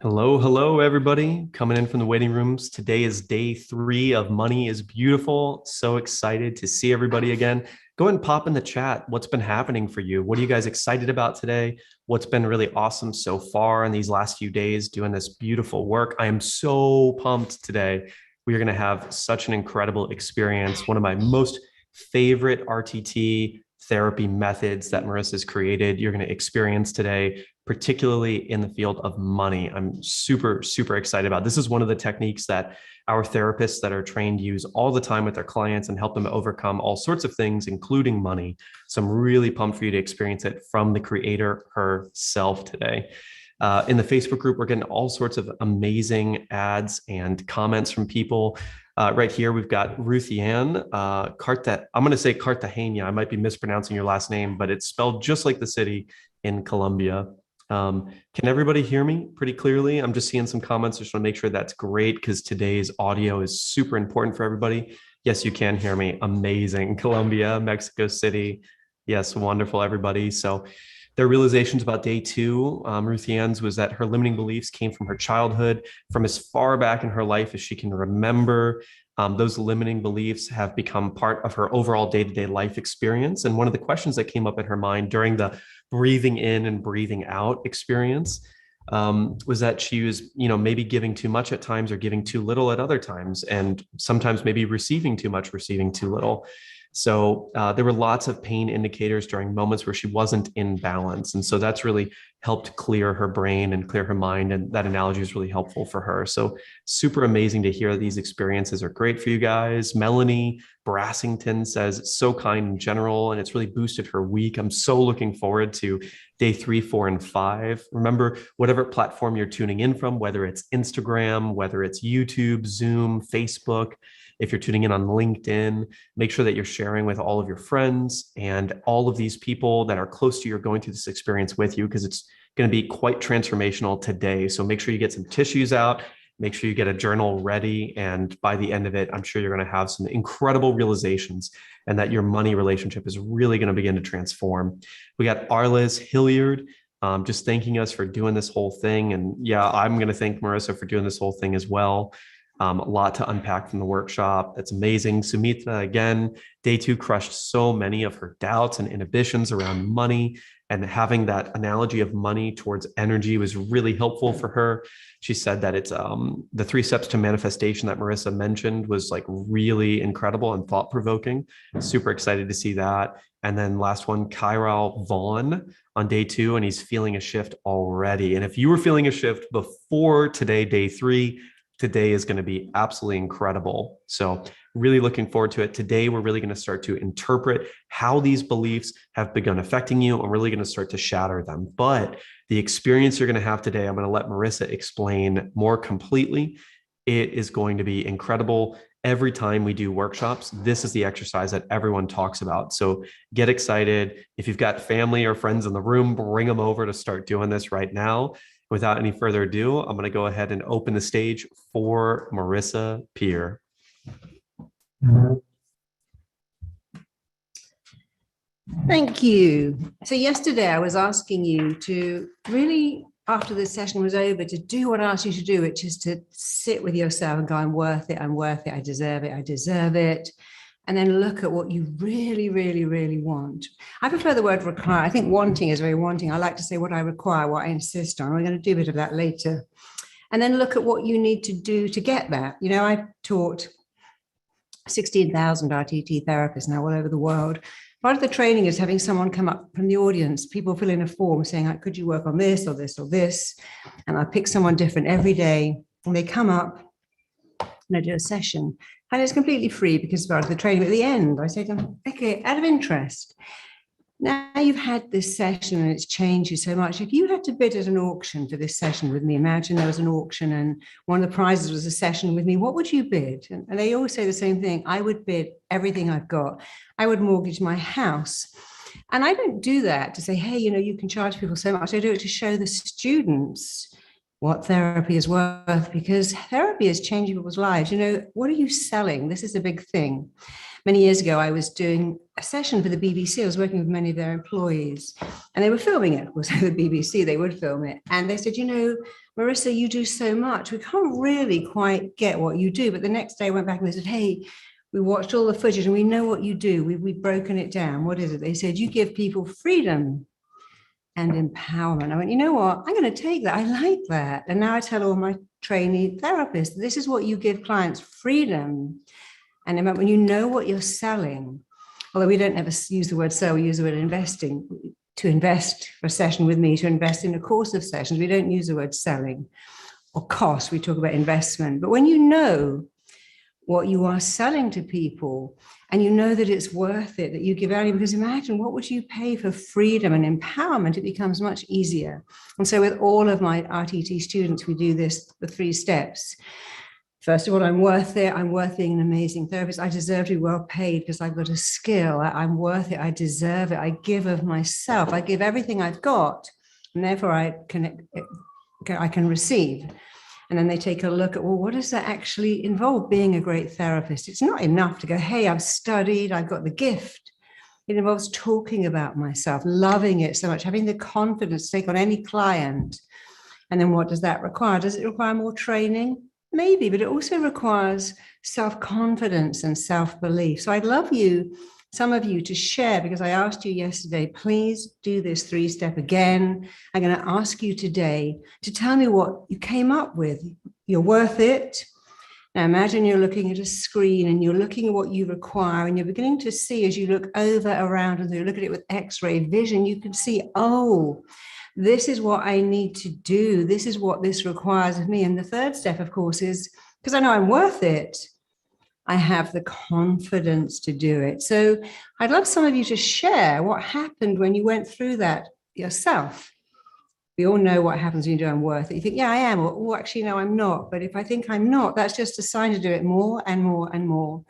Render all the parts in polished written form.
Hello, hello, everybody. Coming in from the waiting rooms. Today is day 3 of Money is Beautiful. So excited to see everybody again. Go ahead and pop in the chat. What's been happening for you? What are you guys excited about today? What's been really awesome so far in these last few days doing this beautiful work? I am so pumped today. We are going to have such an incredible experience. One of my most favorite RTT therapy methods that Marissa's created, you're going to experience today, particularly in the field of money. I'm super, super excited about. This is one of the techniques that our therapists that are trained use all the time with their clients and help them overcome all sorts of things, including money. So I'm really pumped for you to experience it from the creator herself today. In the Facebook group, we're getting all sorts of amazing ads and comments from people. Right here, we've got Ruthie Ann. I'm going to say Cartagena. I might be mispronouncing your last name, but it's spelled just like the city in Colombia. Can everybody hear me pretty clearly? I'm just seeing some comments. Just want to make sure that's great because today's audio is super important for everybody. Yes, you can hear me. Amazing. Colombia, Mexico City. Yes, wonderful, everybody. So their realizations about day 2, Ruth Ann's, was that her limiting beliefs came from her childhood, from as far back in her life as she can remember. Those limiting beliefs have become part of her overall day-to-day life experience. And one of the questions that came up in her mind during the breathing in and breathing out experience was that she was, maybe giving too much at times or giving too little at other times, and sometimes maybe receiving too much, receiving too little. So there were lots of pain indicators during moments where she wasn't in balance. And so that's really helped clear her brain and clear her mind. And that analogy is really helpful for her. So super amazing to hear these experiences are great for you guys. Melanie Brassington says it's so kind in general, and it's really boosted her week. I'm so looking forward to day 3, 4, and 5. Remember, whatever platform you're tuning in from, whether it's Instagram, whether it's YouTube, Zoom, Facebook, if you're tuning in on LinkedIn, make sure that you're sharing with all of your friends and all of these people that are close to you are going through this experience with you, because it's going to be quite transformational today. So make sure you get some tissues out, make sure you get a journal ready. And by the end of it, I'm sure you're going to have some incredible realizations and that your money relationship is really going to begin to transform. We got Arliss Hilliard just thanking us for doing this whole thing. And yeah, I'm going to thank Marisa for doing this whole thing as well. A lot to unpack from the workshop. That's amazing. Sumitra, again, day 2 crushed so many of her doubts and inhibitions around money, and having that analogy of money towards energy was really helpful for her. She said that it's the 3 steps to manifestation that Marisa mentioned was like really incredible and thought-provoking. Super excited to see that. And then last one, Kairal Vaughn on day 2, and he's feeling a shift already. And if you were feeling a shift before today, day 3, today is going to be absolutely incredible. So really looking forward to it. Today, we're really going to start to interpret how these beliefs have begun affecting you, and really going to start to shatter them. But the experience you're going to have today, I'm going to let Marisa explain more completely. It is going to be incredible. Every time we do workshops, this is the exercise that everyone talks about. So get excited. If you've got family or friends in the room, bring them over to start doing this right now. Without any further ado, I'm going to go ahead and open the stage for Marisa Peer. Thank you. So yesterday I was asking you to really, after the session was over, to do what I asked you to do, which is to sit with yourself and go, I'm worth it, I deserve it, I deserve it. And then look at what you really, really, really want. I prefer the word require. I think wanting is very wanting. I like to say what I require, what I insist on. We're going to do a bit of that later. And then look at what you need to do to get that. I've taught 16,000 RTT therapists now all over the world. Part of the training is having someone come up from the audience, people fill in a form saying, could you work on this or this or this? And I pick someone different every day. And they come up and I do a session. And it's completely free because it's part of the training. But at the end, I say to them, okay, out of interest, now you've had this session and it's changed you so much. If you had to bid at an auction for this session with me, imagine there was an auction and one of the prizes was a session with me, what would you bid? And they always say the same thing. I would bid everything I've got. I would mortgage my house. And I don't do that to say, hey, you can charge people so much. I do it to show the students what therapy is worth, because therapy is changing people's lives. What are you selling? This is a big thing. Many years ago, I was doing a session for the BBC. I was working with many of their employees, and they were filming it. Of course, the BBC, they would film it. And they said, Marisa, you do so much. We can't really quite get what you do. But the next day I went back and they said, hey, we watched all the footage and we know what you do. We've broken it down. What is it? They said, you give people freedom and empowerment. I went, you know what? I'm going to take that. I like that. And now I tell all my trainee therapists, this is what you give clients: freedom. And when you know what you're selling, although we don't ever use the word sell, we use the word investing. To invest for a session with me, to invest in a course of sessions, we don't use the word selling or cost. We talk about investment. But when you know what you are selling to people and you know that it's worth it, that you give value, because imagine what would you pay for freedom and empowerment? It becomes much easier. And so with all of my RTT students, we do this, the 3 steps. First of all, I'm worth it. I'm worth being an amazing therapist. I deserve to be well paid because I've got a skill. I'm worth it. I deserve it. I give of myself. I give everything I've got, and therefore I can receive. And then they take a look at, well, what does that actually involve, being a great therapist? It's not enough to go, hey, I've studied, I've got the gift. It involves talking about myself, loving it so much, having the confidence to take on any client. And then what does that require? Does it require more training? Maybe, but it also requires self-confidence and self-belief. So I'd love some of you to share, because I asked you yesterday, please do this 3-step again. I'm going to ask you today to tell me what you came up with. You're worth it. Now imagine you're looking at a screen and you're looking at what you require, and you're beginning to see, as you look over, around, and you look at it with X-ray vision, you can see, oh, this is what I need to do. This is what this requires of me. And the 3rd step, of course, is because I know I'm worth it, I have the confidence to do it. So I'd love some of you to share what happened when you went through that yourself. We all know what happens when you do I'm worth it. You think, yeah, I am, or oh, actually, no, I'm not. But if I think I'm not, that's just a sign to do it more and more and more,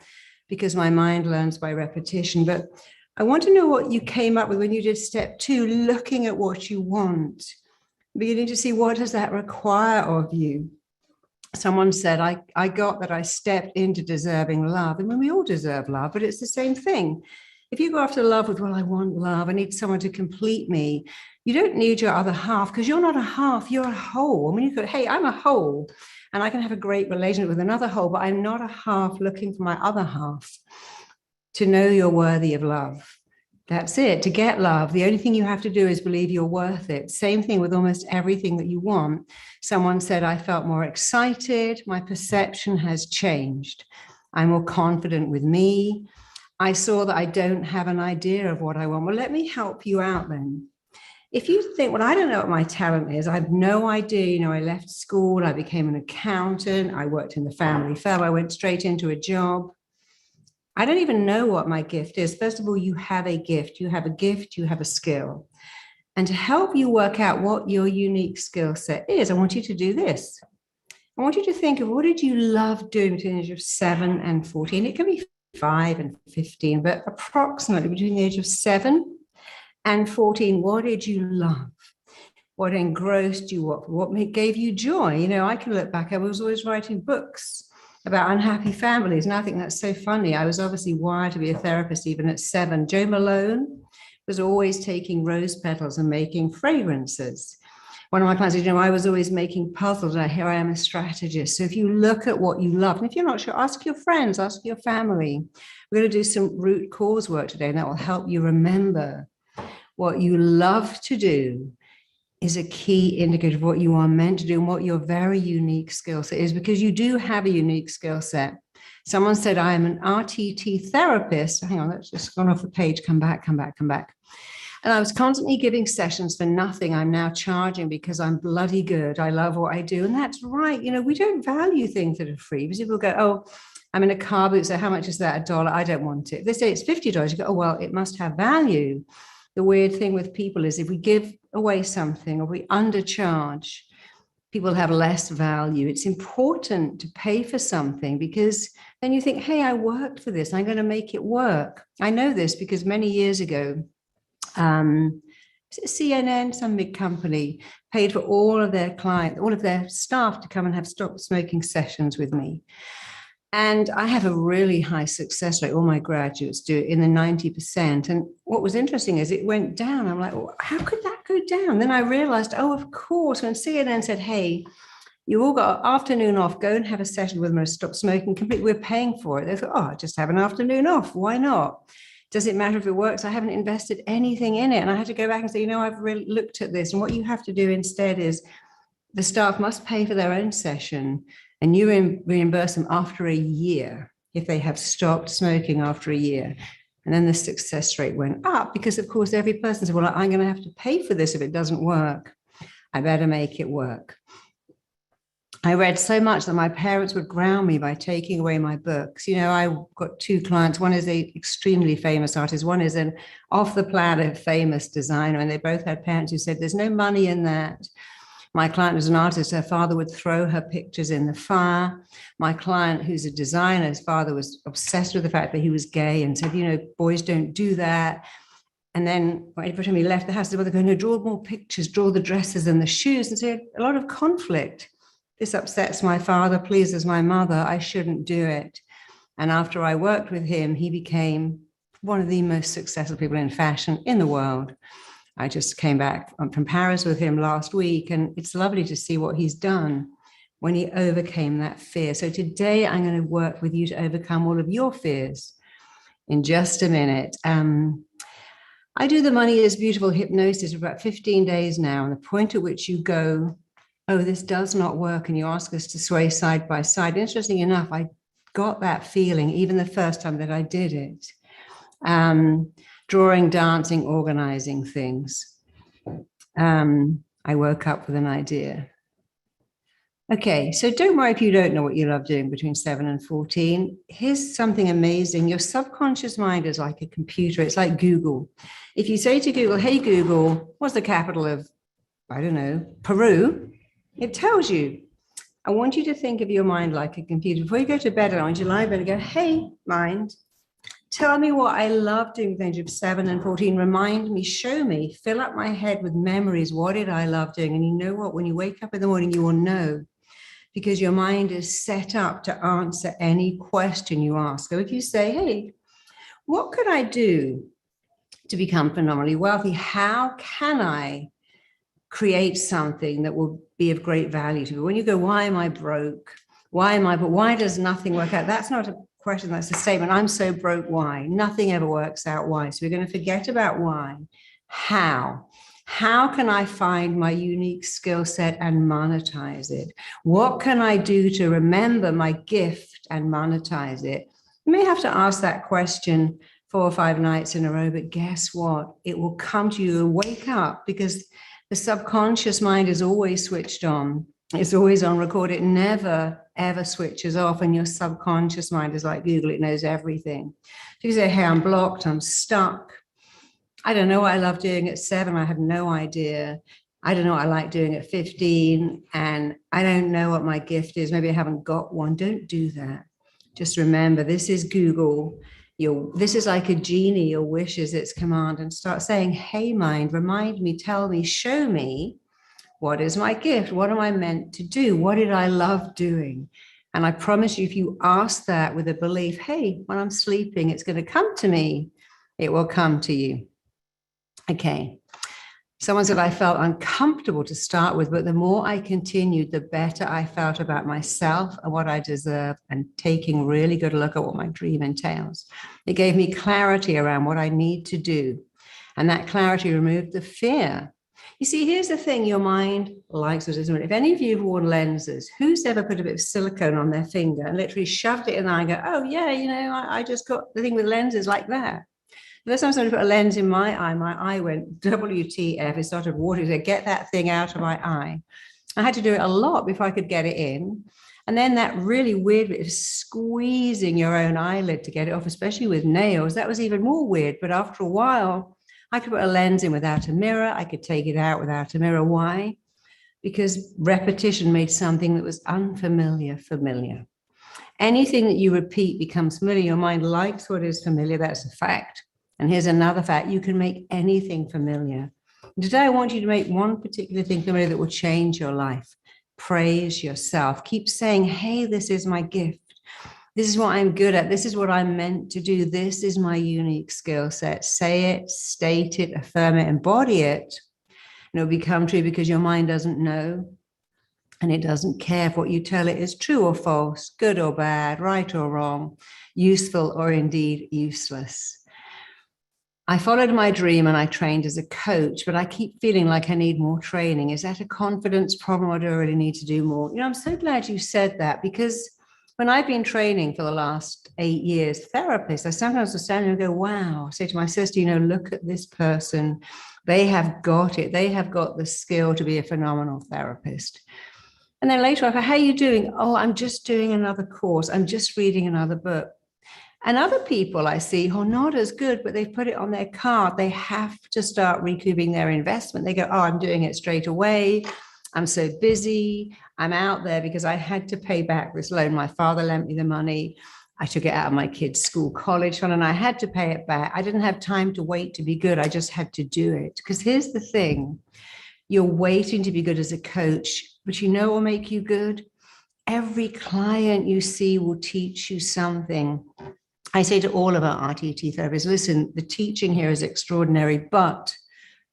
because my mind learns by repetition. But I want to know what you came up with when you did step 2, looking at what you want, beginning to see what does that require of you. Someone said, I got that I stepped into deserving love. And when we all deserve love, but it's the same thing. If you go after love with, well, I want love, I need someone to complete me, you don't need your other half, because you're not a half, you're a whole. I mean, you go, hey, I'm a whole, and I can have a great relationship with another whole, but I'm not a half looking for my other half. To know you're worthy of love. That's it. To get love, the only thing you have to do is believe you're worth it. Same thing with almost everything that you want. Someone said, I felt more excited. My perception has changed. I'm more confident with me. I saw that I don't have an idea of what I want. Well, let me help you out then. If you think, well, I don't know what my talent is, I have no idea. I left school, I became an accountant, I worked in the family firm, I went straight into a job. I don't even know what my gift is. First of all, you have a gift. You have a gift, you have a skill. And to help you work out what your unique skill set is, I want you to do this. I want you to think of, what did you love doing between the age of 7 and 14? It can be 5 and 15, but approximately between the age of 7 and 14, what did you love? What engrossed you? What gave you joy? I can look back, I was always writing books about unhappy families. And I think that's so funny. I was obviously wired to be a therapist even at 7. Jo Malone was always taking rose petals and making fragrances. One of my clients said, I was always making puzzles, and here I am a strategist. So if you look at what you love, and if you're not sure, ask your friends, ask your family. We're going to do some root cause work today, and that will help you remember what you love to do is a key indicator of what you are meant to do and what your very unique skill set is, because you do have a unique skill set. Someone said, I am an RTT therapist. Hang on, that's just gone off the page. Come back. And I was constantly giving sessions for nothing. I'm now charging because I'm bloody good. I love what I do. And that's right. We don't value things that are free, because people go, oh, I'm in a car boot, so how much is that? $1? I don't want it. If they say it's $50, you go, oh, well, it must have value. The weird thing with people is if we give away something or we undercharge, people have less value. It's important to pay for something, because then you think, hey, I worked for this. I'm going to make it work. I know this because many years ago, CNN, some big company, paid for all of their clients, all of their staff to come and have stop smoking sessions with me. And I have a really high success rate. All my graduates do it in the 90%. And what was interesting is it went down. I'm like, well, how could that go down? Then I realized, oh, of course, when CNN said, hey, you all got an afternoon off, go and have a session with them and stop smoking completely. We're paying for it. They thought, oh, just have an afternoon off. Why not? Does it matter if it works? I haven't invested anything in it. And I had to go back and say, I've really looked at this. And what you have to do instead is the staff must pay for their own session, and you reimburse them after a year if they have stopped smoking after a year. And then the success rate went up because, of course, every person said, well, I'm going to have to pay for this if it doesn't work. I better make it work. I read so much that my parents would ground me by taking away my books. I've got two clients. One is an extremely famous artist. One is an off-the-planet famous designer. And they both had parents who said, there's no money in that. My client was an artist. Her father would throw her pictures in the fire. My client, who's a designer, his father was obsessed with the fact that he was gay and said, boys don't do that. And then every time he left the house, they were going, no, draw more pictures, draw the dresses and the shoes. And so a lot of conflict. This upsets my father, pleases my mother, I shouldn't do it. And after I worked with him, he became one of the most successful people in fashion in the world. I just came back from Paris with him last week, and it's lovely to see what he's done when he overcame that fear. So today I'm going to work with you to overcome all of your fears in just a minute. I do the Money is Beautiful hypnosis for about 15 days now, and the point at which you go, oh, this does not work, and you ask us to sway side by side. Interesting enough, I got that feeling even the first time that I did it. Drawing, dancing, organizing things. I woke up with an idea. Okay, so don't worry if you don't know what you love doing between 7 and 14. Here's something amazing. Your subconscious mind is like a computer. It's like Google. If you say to Google, hey, Google, what's the capital of, I don't know, Peru? It tells you. I want you to think of your mind like a computer. Before you go to bed, I want you to lie in bed and go, hey, mind, tell me what I love doing with the age of 7 and 14. Remind me, show me, fill up my head with memories. What did I love doing? And you know what? When you wake up in the morning, you will know, because your mind is set up to answer any question you ask. So if you say, hey, what could I do to become phenomenally wealthy? How can I create something that will be of great value to me? When you go, why am I broke? But why does nothing work out? That's not a question, that's a statement. I'm so broke, why? Nothing ever works out, why? So we're going to forget about why. How? How can I find my unique skill set and monetize it? What can I do to remember my gift and monetize it? You may have to ask that question 4 or 5 nights in a row, but guess what? It will come to you and wake up, because the subconscious mind is always switched on. It's always on record. It never, ever switches off. And your subconscious mind is like Google. It knows everything. If you say, hey, I'm blocked, I'm stuck. I don't know what I love doing at 7. I have no idea. I don't know what I like doing at 15. And I don't know what my gift is. Maybe I haven't got one. Don't do that. Just remember, this is Google. This is like a genie. Your wish is its command. And start saying, hey, mind, remind me, tell me, show me, what is my gift? What am I meant to do? What did I love doing? And I promise you, if you ask that with a belief, hey, when I'm sleeping, it's going to come to me, it will come to you. Okay. Someone said I felt uncomfortable to start with, but the more I continued, the better I felt about myself and what I deserve, and taking a really good look at what my dream entails. It gave me clarity around what I need to do. And that clarity removed the fear. You see, here's the thing, your mind likes what it is. If any of you have worn lenses, who's ever put a bit of silicone on their finger and literally shoved it in there and go, oh yeah, I just got the thing with lenses like that. The first time somebody put a lens in my eye went WTF. It started watering to get that thing out of my eye. I had to do it a lot before I could get it in. And then that really weird bit of squeezing your own eyelid to get it off, especially with nails, that was even more weird. But after a while, I could put a lens in without a mirror. I could take it out without a mirror. Why? Because repetition made something that was unfamiliar familiar. Anything that you repeat becomes familiar. Your mind likes what is familiar. That's a fact. And here's another fact. You can make anything familiar. Today, I want you to make one particular thing familiar that will change your life. Praise yourself. Keep saying, hey, this is my gift. This is what I'm good at. This is what I'm meant to do. This is my unique skill set. Say it, state it, affirm it, embody it. And it'll become true because your mind doesn't know. And it doesn't care if what you tell it is true or false, good or bad, right or wrong, useful or indeed useless. I followed my dream and I trained as a coach, but I keep feeling like I need more training. Is that a confidence problem or do I really need to do more? I'm so glad you said that, because when I've been training for the last 8 years, therapists, I sometimes will stand and go, wow, I say to my sister, look at this person. They have got it. They have got the skill to be a phenomenal therapist. And then later I go, how are you doing? Oh, I'm just doing another course. I'm just reading another book. And other people I see who are not as good, but they've put it on their card. They have to start recouping their investment. They go, oh, I'm doing it straight away. I'm so busy. I'm out there because I had to pay back this loan. My father lent me the money. I took it out of my kids' school college fund and I had to pay it back. I didn't have time to wait to be good. I just had to do it. Because here's the thing. You're waiting to be good as a coach, but what will make you good? Every client you see will teach you something. I say to all of our RTT therapists, listen, the teaching here is extraordinary, but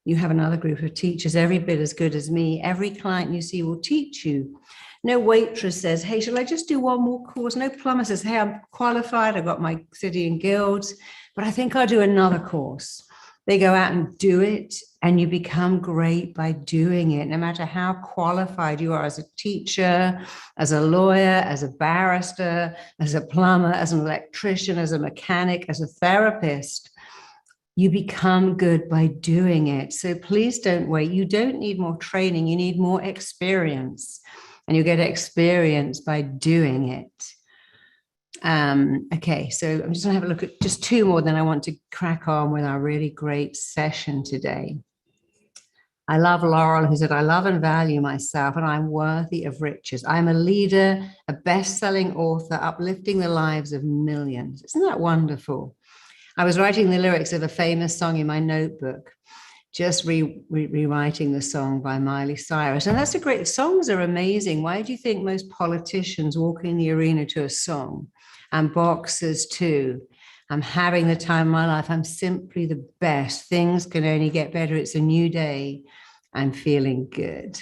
you have another group of teachers every bit as good as me. Every client you see will teach you. No waitress says, hey, shall I just do one more course? No plumber says, hey, I'm qualified. I've got my city and guilds, but I think I'll do another course. They go out and do it, and you become great by doing it, no matter how qualified you are as a teacher, as a lawyer, as a barrister, as a plumber, as an electrician, as a mechanic, as a therapist. You become good by doing it. So please don't wait. You don't need more training. You need more experience, and you get experience by doing it. Okay, so I'm just going to have a look at just 2 more, then I want to crack on with our really great session today. I love Laurel, who said, I love and value myself and I'm worthy of riches. I'm a leader, a best-selling author, uplifting the lives of millions. Isn't that wonderful? I was writing the lyrics of a famous song in my notebook, just rewriting the song by Miley Cyrus. And that's a great, songs are amazing. Why do you think most politicians walk in the arena to a song? And boxers too. I'm having the time of my life. I'm simply the best. Things can only get better. It's a new day. I'm feeling good.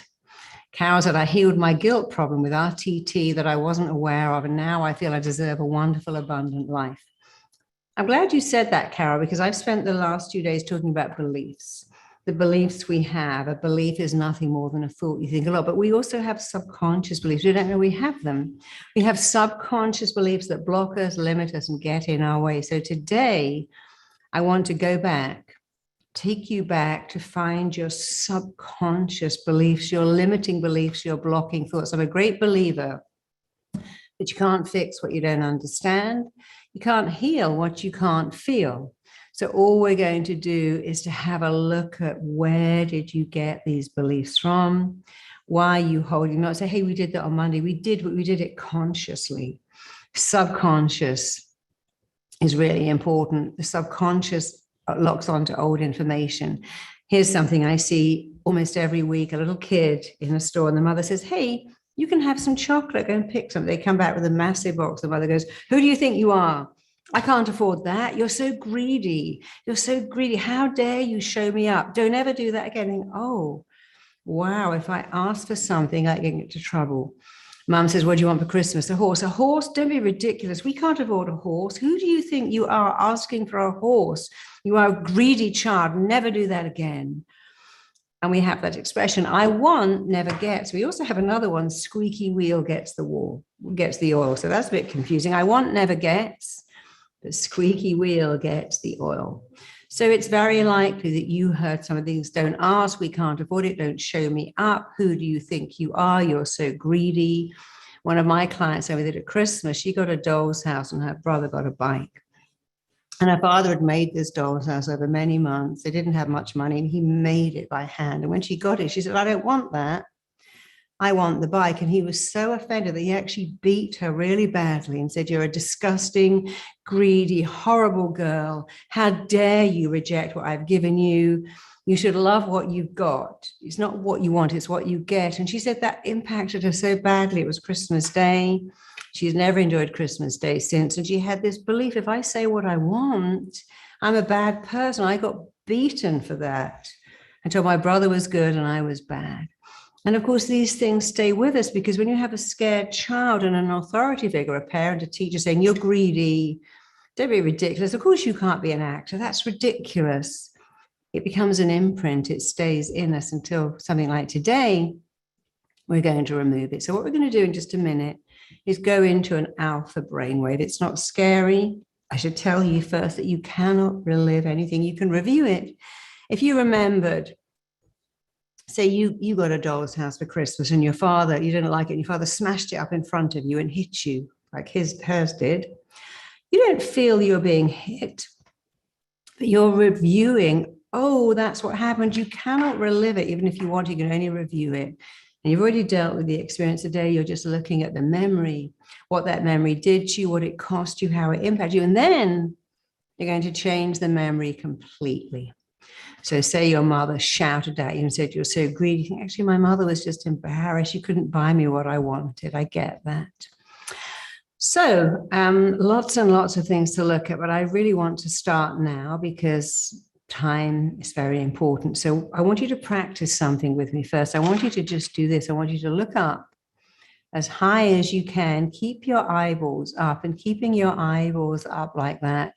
Carol said, I healed my guilt problem with RTT that I wasn't aware of. And now I feel I deserve a wonderful, abundant life. I'm glad you said that, Carol, because I've spent the last 2 days talking about beliefs. The beliefs we have. A belief is nothing more than a thought. You think a lot, but we also have subconscious beliefs. We don't know we have them. We have subconscious beliefs that block us, limit us, and get in our way. So today, I want to go back, take you back to find your subconscious beliefs, your limiting beliefs, your blocking thoughts. I'm a great believer that you can't fix what you don't understand. You can't heal what you can't feel. So all we're going to do is to have a look at where did you get these beliefs from? Why are you holding them? Not say, hey, we did that on Monday. We did, but we did it consciously. Subconscious is really important. The subconscious locks onto old information. Here's something I see almost every week, a little kid in a store, and the mother says, hey, you can have some chocolate, go and pick some. They come back with a massive box. The mother goes, who do you think you are? I can't afford that. You're so greedy. You're so greedy. How dare you show me up? Don't ever do that again. And, oh, wow. If I ask for something, I get into trouble. Mum says, what do you want for Christmas? A horse. A horse? Don't be ridiculous. We can't afford a horse. Who do you think you are asking for a horse? You are a greedy child. Never do that again. And we have that expression, I want never gets. We also have another one, squeaky wheel gets the oil. So that's a bit confusing. I want never gets. The squeaky wheel gets the oil. So it's very likely that you heard some of these. Don't ask, we can't afford it. Don't show me up. Who do you think you are? You're so greedy. One of my clients over there at Christmas, she got a doll's house and her brother got a bike. And her father had made this doll's house over many months. They didn't have much money and he made it by hand. And when she got it, she said, I don't want that. I want the bike. And he was so offended that he actually beat her really badly and said, you're a disgusting, greedy, horrible girl. How dare you reject what I've given you? You should love what you've got. It's not what you want, it's what you get. And she said that impacted her so badly. It was Christmas Day. She's never enjoyed Christmas Day since. And she had this belief, if I say what I want, I'm a bad person. I got beaten for that. Until my brother was good and I was bad. And of course, these things stay with us because when you have a scared child and an authority figure, a parent, a teacher saying, you're greedy, don't be ridiculous. Of course, you can't be an actor. That's ridiculous. It becomes an imprint. It stays in us until something like today, we're going to remove it. So what we're going to do in just a minute is go into an alpha brainwave. It's not scary. I should tell you first that you cannot relive anything. You can review it. If you remembered, say you got a doll's house for Christmas and your father, you didn't like it, and your father smashed it up in front of you and hit you like hers did. You don't feel you're being hit, but you're reviewing, oh, that's what happened. You cannot relive it. Even if you want, you can only review it. And you've already dealt with the experience today. You're just looking at the memory, what that memory did to you, what it cost you, how it impacted you. And then you're going to change the memory completely. So say your mother shouted at you and said, you're so greedy. You think, actually, my mother was just embarrassed. You couldn't buy me what I wanted. I get that. So lots and lots of things to look at, but I really want to start now because time is very important. So I want you to practice something with me first. I want you to just do this. I want you to look up as high as you can. Keep your eyeballs up, and keeping your eyeballs up like that.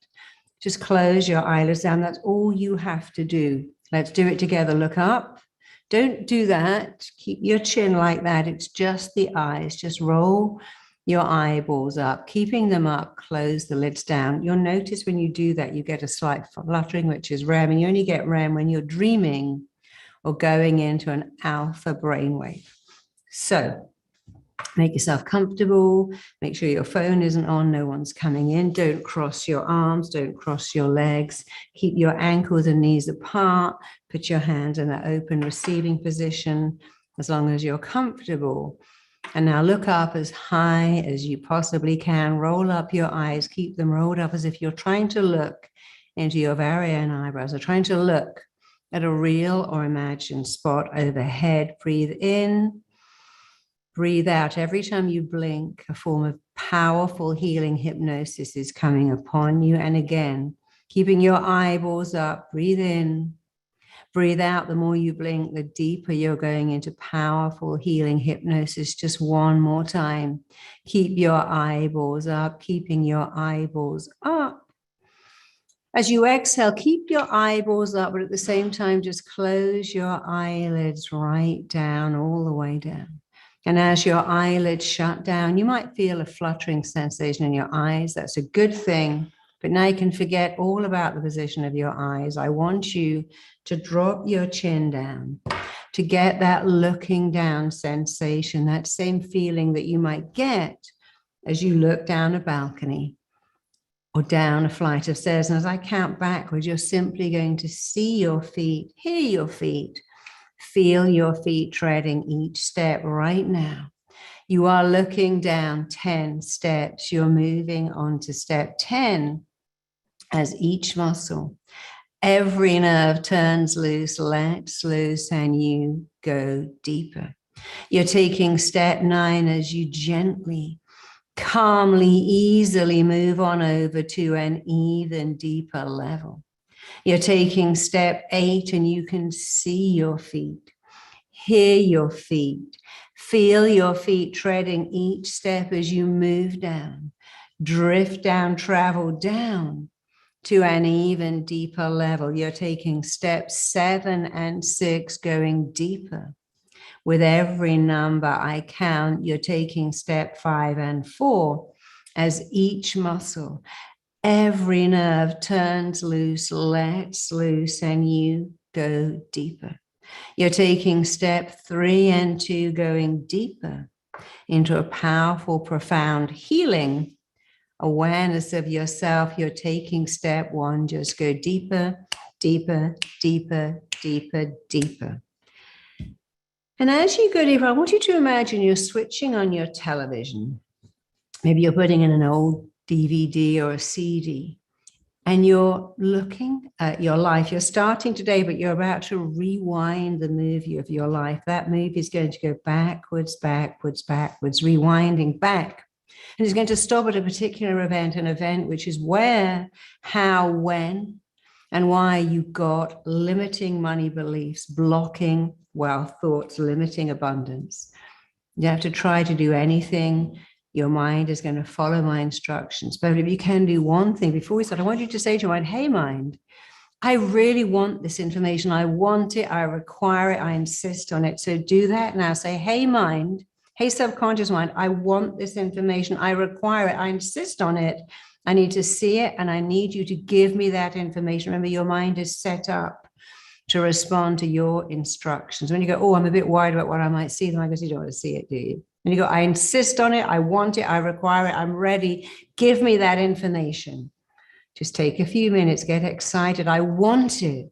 Just close your eyelids down. That's all you have to do. Let's do it together. Look up. Don't do that. Keep your chin like that. It's just the eyes. Just roll your eyeballs up, keeping them up. Close the lids down. You'll notice when you do that, you get a slight fluttering, which is REM. And you only get REM when you're dreaming or going into an alpha brainwave. So make yourself comfortable. Make sure your phone isn't on. No one's coming in. Don't cross your arms. Don't cross your legs. Keep your ankles and knees apart. Put your hands in that open receiving position as long as you're comfortable. And now look up as high as you possibly can. Roll up your eyes. Keep them rolled up as if you're trying to look into your very own eyebrows, or trying to look at a real or imagined spot overhead. Breathe in. Breathe out. Every time you blink, a form of powerful healing hypnosis is coming upon you. And again, keeping your eyeballs up, breathe in, breathe out. The more you blink, the deeper you're going into powerful healing hypnosis. Just one more time. Keep your eyeballs up, keeping your eyeballs up. As you exhale, keep your eyeballs up, but at the same time, just close your eyelids right down, all the way down. And as your eyelids shut down, you might feel a fluttering sensation in your eyes. That's a good thing. But now you can forget all about the position of your eyes. I want you to drop your chin down, to get that looking down sensation, that same feeling that you might get as you look down a balcony or down a flight of stairs. And as I count backwards, you're simply going to see your feet, hear your feet, feel your feet treading each step right now. You are looking down 10 steps. You're moving on to step 10 as each muscle, every nerve turns loose, lets loose, and you go deeper. You're taking step 9 as you gently, calmly, easily move on over to an even deeper level. You're taking step 8 and you can see your feet, hear your feet, feel your feet treading each step as you move down, drift down, travel down to an even deeper level. You're taking steps 7 and 6, going deeper. With every number I count, you're taking step 5 and 4 as each muscle, every nerve turns loose, lets loose, and you go deeper. You're taking step 3 and 2, going deeper into a powerful, profound healing awareness of yourself. You're taking step 1, just go deeper, deeper, deeper, deeper, deeper. And as you go deeper, I want you to imagine you're switching on your television. Maybe you're putting in an old DVD or a CD, and you're looking at your life. You're starting today, but you're about to rewind the movie of your life. That movie is going to go backwards, backwards, backwards, rewinding back And it's going to stop at a particular event, an event which is where, how, when, and why you got limiting money beliefs, blocking wealth thoughts, limiting abundance. You have to try to do anything. Your mind is going to follow my instructions. But if you can do one thing before we start, I want you to say to your mind, hey, mind, I really want this information. I want it. I require it. I insist on it. So do that now. Say, hey, mind, hey, subconscious mind, I want this information. I require it. I insist on it. I need to see it. And I need you to give me that information. Remember, your mind is set up to respond to your instructions. When you go, oh, I'm a bit worried about what I might see, then I go, you don't want to see it, do you? And you go, I insist on it. I want it. I require it. I'm ready. Give me that information. Just take a few minutes, get excited. I want it.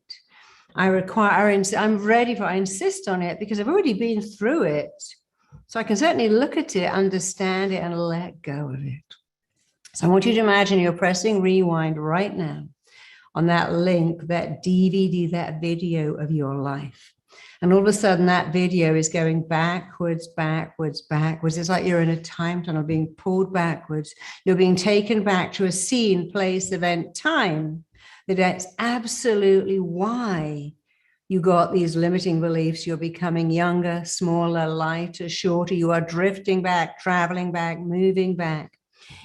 I require, I'm ready for it. I insist on it because I've already been through it. So I can certainly look at it, understand it, and let go of it. So I want you to imagine you're pressing rewind right now on that link, that DVD, that video of your life. And all of a sudden that video is going backwards, backwards, backwards. It's like you're in a time tunnel being pulled backwards. You're being taken back to a scene, place, event, time. That's absolutely why you got these limiting beliefs. You're becoming younger, smaller, lighter, shorter. You are drifting back, traveling back, moving back.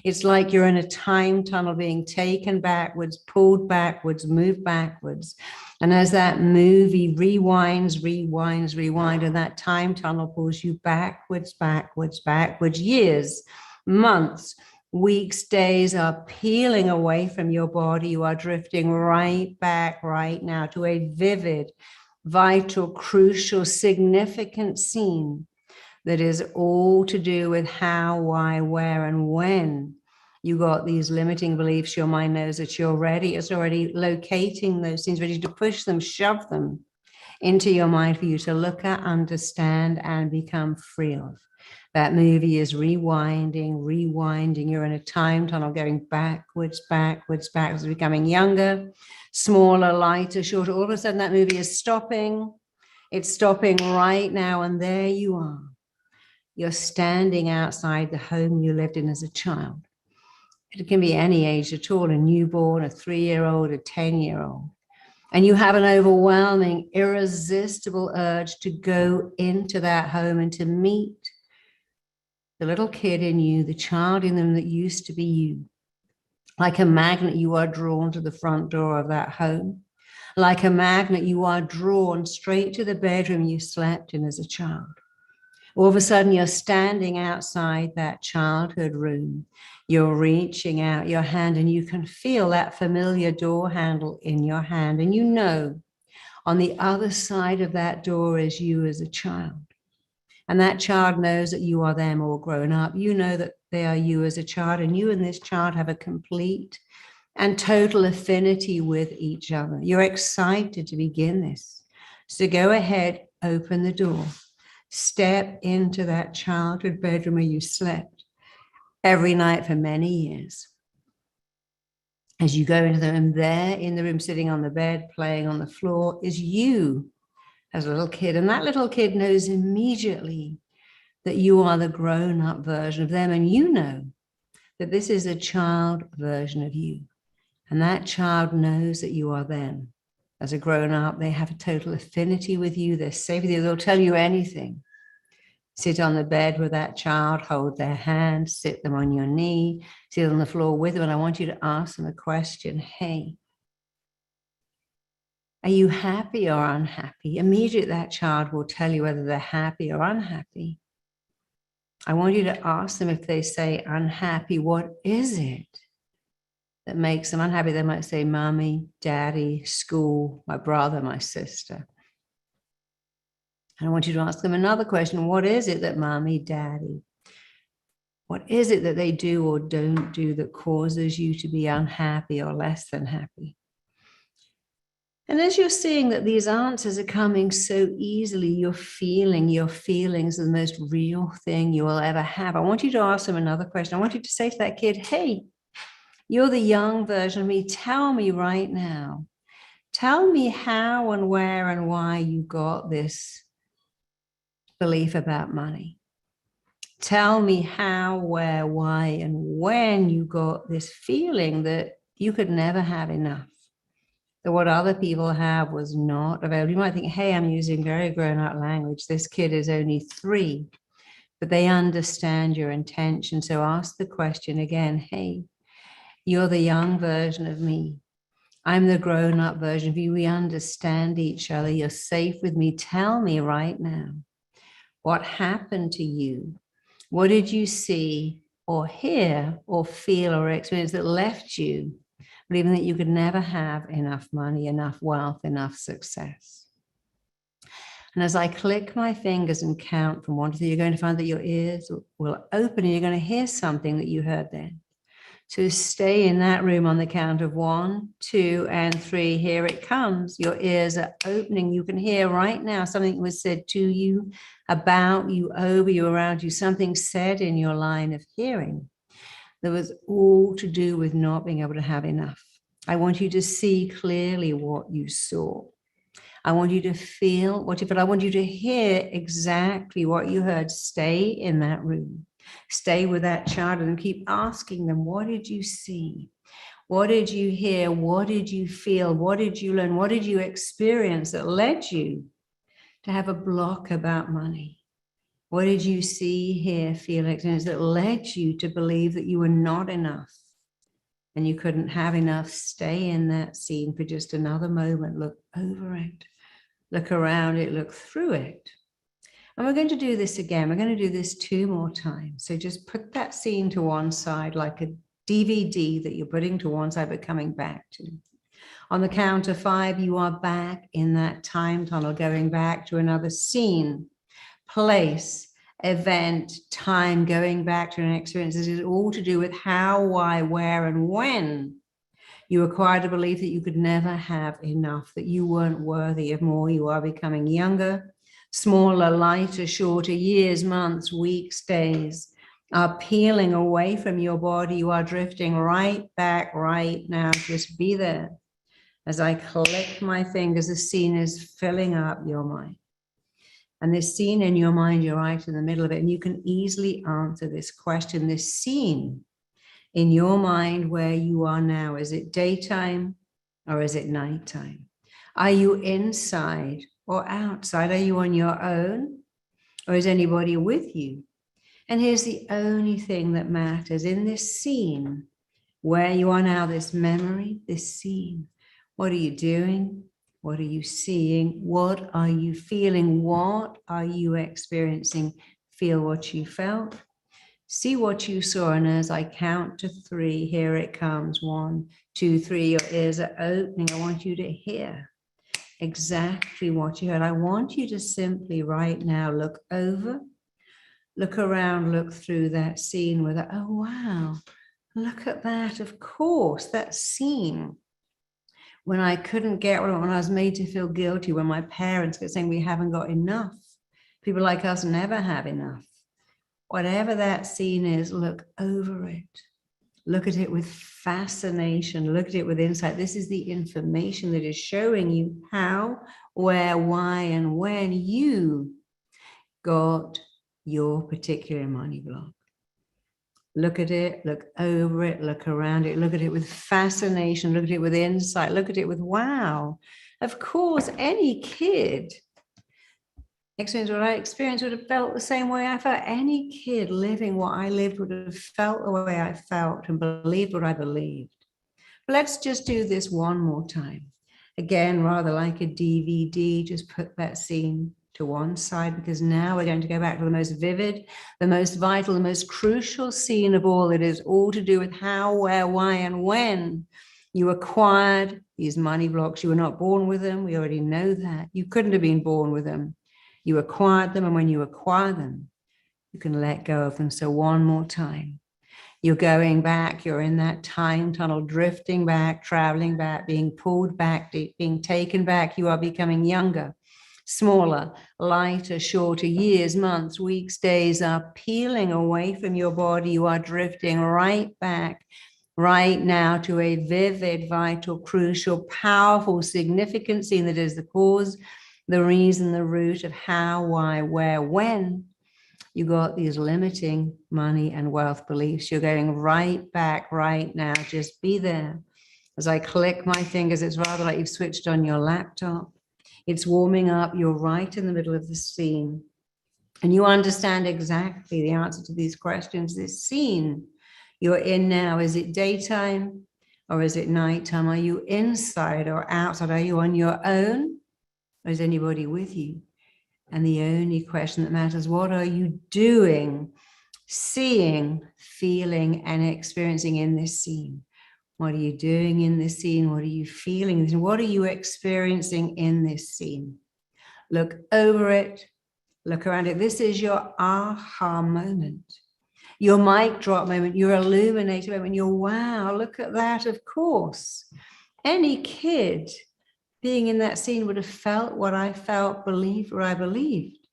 It's like you're in a time tunnel being taken backwards, pulled backwards, moved backwards. And as that movie rewinds, and that time tunnel pulls you backwards, backwards, backwards, years, months, weeks, days are peeling away from your body. You are drifting right back right now to a vivid, vital, crucial, significant scene that is all to do with how, why, where, and when you got these limiting beliefs. Your mind knows that you're ready. It's already locating those things, ready to push them, shove them into your mind for you to look at, understand, and become free of. That movie is rewinding. You're in a time tunnel going backwards, backwards, backwards, becoming younger, smaller, lighter, shorter. All of a sudden that movie is stopping. It's stopping right now. And there you are. You're standing outside the home you lived in as a child. It can be any age at all, a newborn, a 3-year-old, a 10-year-old. And you have an overwhelming, irresistible urge to go into that home and to meet the little kid in you, the child in them that used to be you. Like a magnet, you are drawn to the front door of that home. Like a magnet, you are drawn straight to the bedroom you slept in as a child. All of a sudden, you're standing outside that childhood room. You're reaching out your hand and you can feel that familiar door handle in your hand. And you know on the other side of that door is you as a child. And that child knows that you are them all grown up. You know that they are you as a child, and you and this child have a complete and total affinity with each other. You're excited to begin this. So go ahead, open the door. Step into that childhood bedroom where you slept every night for many years. As you go into the room, there in the room, sitting on the bed, playing on the floor, is you as a little kid. And that little kid knows immediately that you are the grown-up version of them. And you know that this is a child version of you. And that child knows that you are them. As a grown-up, they have a total affinity with you. They're safe with you. They'll tell you anything. Sit on the bed with that child, hold their hand, sit them on your knee, sit on the floor with them. And I want you to ask them a question. Hey, are you happy or unhappy? Immediately that child will tell you whether they're happy or unhappy. I want you to ask them, if they say unhappy, what is it that makes them unhappy? They might say, mommy, daddy, school, my brother, my sister. And I want you to ask them another question. What is it that mommy, daddy, what is it that they do or don't do that causes you to be unhappy or less than happy? And as you're seeing that these answers are coming so easily, you're feeling your feelings are the most real thing you will ever have. I want you to ask them another question. I want you to say to that kid, hey, you're the young version of me. Tell me right now. Tell me how and where and why you got this belief about money. Tell me how, where, why, and when you got this feeling that you could never have enough. That what other people have was not available. You might think, hey, I'm using very grown-up language. This kid is only 3, but they understand your intention. So ask the question again, hey, you're the young version of me. I'm the grown-up version of you. We understand each other. You're safe with me. Tell me right now, what happened to you? What did you see or hear or feel or experience that left you believing that you could never have enough money, enough wealth, enough success? And as I click my fingers and count from 1 to 3, you're going to find that your ears will open and you're going to hear something that you heard then. So stay in that room on the count of 1, 2, and 3. Here it comes. Your ears are opening. You can hear right now something was said to you, about you, over you, around you, something said in your line of hearing that was all to do with not being able to have enough. I want you to see clearly what you saw. I want you to feel what you felt. I want you to hear exactly what you heard. Stay in that room. Stay with that child and keep asking them, what did you see? What did you hear? What did you feel? What did you learn? What did you experience that led you to have a block about money? What did you see, hear, feel, experience that led you to believe that you were not enough and you couldn't have enough? Stay in that scene for just another moment. Look over it, look around it, look through it. And we're going to do this again. We're going to do this 2 more times. So just put that scene to one side like a DVD that you're putting to one side but coming back to. On the count of 5, you are back in that time tunnel, going back to another scene, place, event, time, going back to an experience. This is all to do with how, why, where, and when you acquired a belief that you could never have enough, that you weren't worthy of more. You are becoming younger, smaller, lighter, shorter. Years, months, weeks, days are peeling away from your body. You are drifting right back right now. Just be there. As I click my fingers, the scene is filling up your mind. And this scene in your mind, you're right in the middle of it. And you can easily answer this question, this scene in your mind where you are now. Is it daytime or is it nighttime? Are you inside or outside? Are you on your own or is anybody with you? And here's the only thing that matters in this scene where you are now, this memory, this scene. What are you doing? What are you seeing? What are you feeling? What are you experiencing? Feel what you felt. See what you saw. And as I count to 3, here it comes. 1, 2, 3. Your ears are opening. I want you to hear exactly what you heard. I want you to simply right now look over, look around, look through that scene with it. Oh, wow. Look at that. Of course, that scene. When I couldn't get what I wanted, when I was made to feel guilty, when my parents kept saying we haven't got enough. People like us never have enough. Whatever that scene is, look over it. Look at it with fascination. Look at it with insight. This is the information that is showing you how, where, why, and when you got your particular money block. Look at it, look over it, look around it, look at it with fascination, look at it with insight, look at it with wow. Of course, any kid experience what I experienced would have felt the same way I felt. Any kid living what I lived would have felt the way I felt and believed what I believed. But let's just do this one more time. Again, rather like a DVD, just put that scene to one side, because now we're going to go back to the most vivid, the most vital, the most crucial scene of all. It is all to do with how, where, why, and when you acquired these money blocks. You were not born with them. We already know that. You couldn't have been born with them. You acquired them, and when you acquire them, you can let go of them. So one more time. You're going back, you're in that time tunnel, drifting back, traveling back, being pulled back, being taken back. You are becoming younger, smaller, lighter, shorter. Years, months, weeks, days are peeling away from your body. You are drifting right back, right now, to a vivid, vital, crucial, powerful, significant scene that is the cause, the reason, the root of how, why, where, when You got these limiting money and wealth beliefs. You're going right back right now. Just be there. As I click my fingers, it's rather like you've switched on your laptop. It's warming up. You're right in the middle of the scene. And you understand exactly the answer to these questions. This scene you're in now, is it daytime or is it nighttime? Are you inside or outside? Are you on your own or is anybody with you? And the only question that matters, what are you doing, seeing, feeling, and experiencing in this scene? What are you doing in this scene? What are you feeling? What are you experiencing in this scene? Look over it, look around it. This is your aha moment, your mic drop moment, your illuminated moment, your wow, look at that, of course. Any kid being in that scene would have felt what I felt, believed what I believed.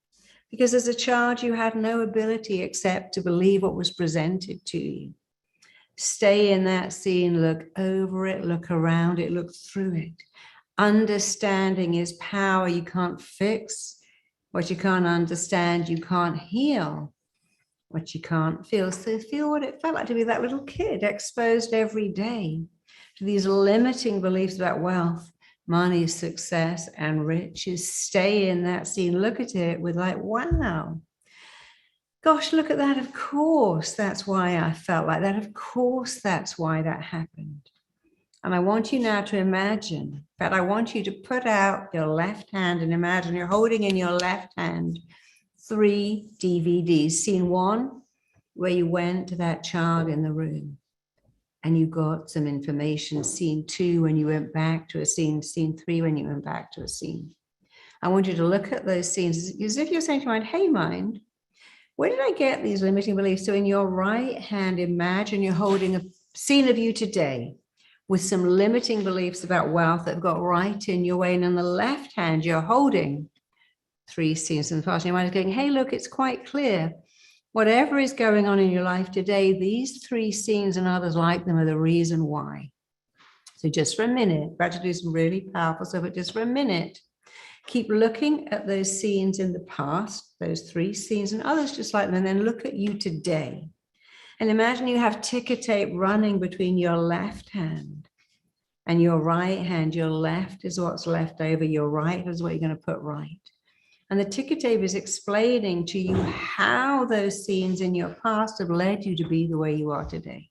Because as a child, you had no ability except to believe what was presented to you. Stay in that scene, look over it, look around it, look through it. Understanding is power. You can't fix what you can't understand. You can't heal what you can't feel. So feel what it felt like to be that little kid exposed every day to these limiting beliefs about wealth, money, success, and riches. Stay in that scene, look at it with like, wow, gosh, look at that. Of course, that's why I felt like that. Of course, that's why that happened. And I want you now to imagine, but I want you to put out your left hand and imagine you're holding in your left hand 3 DVDs. Scene 1, where you went to that child in the room and you got some information. Scene 2, when you went back to a scene. Scene 3, when you went back to a scene. I want you to look at those scenes as if you're saying to mind, hey, mind, where did I get these limiting beliefs? So in your right hand, imagine you're holding a scene of you today with some limiting beliefs about wealth that have got right in your way. And on the left hand, you're holding 3 scenes in the past. Your mind is going, hey, look, it's quite clear. Whatever is going on in your life today, these 3 scenes and others like them are the reason why. So just for a minute, about to do some really powerful stuff, but just for a minute, keep looking at those scenes in the past, those 3 scenes and others just like them, and then look at you today. And imagine you have ticker tape running between your left hand and your right hand. Your left is what's left over. Your right is what you're going to put right. And the ticker tape is explaining to you how those scenes in your past have led you to be the way you are today.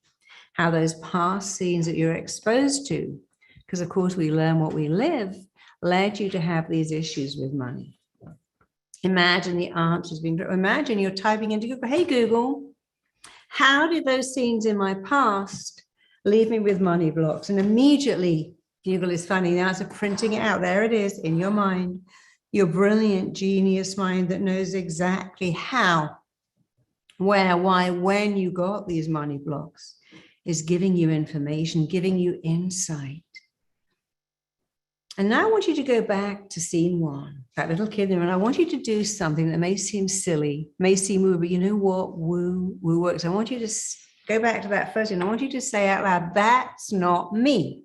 How those past scenes that you're exposed to, because of course we learn what we live, led you to have these issues with money. Imagine the answers being, imagine you're typing into Google, hey Google, how did those scenes in my past leave me with money blocks? And immediately, Google is funny, the answer, printing it out, there it is in your mind, your brilliant genius mind that knows exactly how, where, why, when you got these money blocks, is giving you information, giving you insight. And now I want you to go back to scene 1, that little kid there, and I want you to do something that may seem silly, may seem woo, but you know what? Woo works. I want you to go back to that first, and I want you to say out loud, that's not me.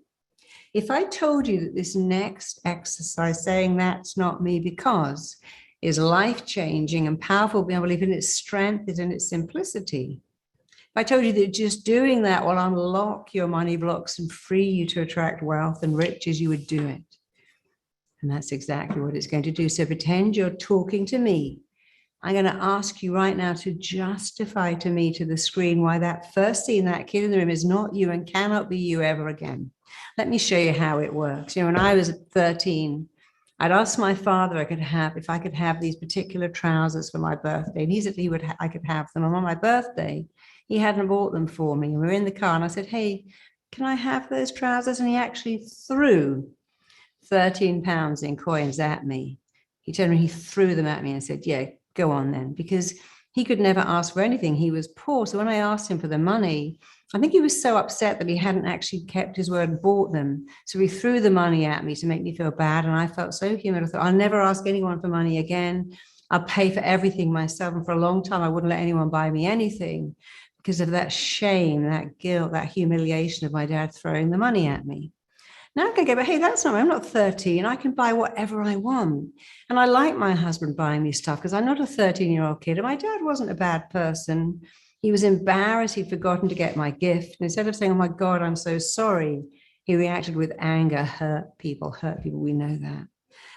If I told you that this next exercise, saying that's not me because, is life-changing and powerful, I believe in its strength, is in its simplicity. If I told you that just doing that will unlock your money blocks and free you to attract wealth and riches, you would do it. And that's exactly what it's going to do. So pretend you're talking to me. I'm going to ask you right now to justify to me, to the screen, why that first scene, that kid in the room, is not you and cannot be you ever again. Let me show you how it works. You know, when I was 13, I'd asked my father if I could have these particular trousers for my birthday. And he said I could have them. And on my birthday, he hadn't bought them for me. And we were in the car and I said, hey, can I have those trousers? And he actually threw 13 pounds in coins at me. He turned around, he threw them at me and said, yeah, go on then, because he could never ask for anything. He was poor. So when I asked him for the money, I think he was so upset that he hadn't actually kept his word and bought them. So he threw the money at me to make me feel bad. And I felt so human. I thought, I'll never ask anyone for money again. I'll pay for everything myself. And for a long time, I wouldn't let anyone buy me anything because of that shame, that guilt, that humiliation of my dad throwing the money at me. Now I can go, but hey, that's not me. I'm not 13. I can buy whatever I want. And I like my husband buying me stuff because I'm not a 13-year-old kid. And my dad wasn't a bad person. He was embarrassed. He'd forgotten to get my gift. And instead of saying, oh my God, I'm so sorry, he reacted with anger. Hurt people. We know that.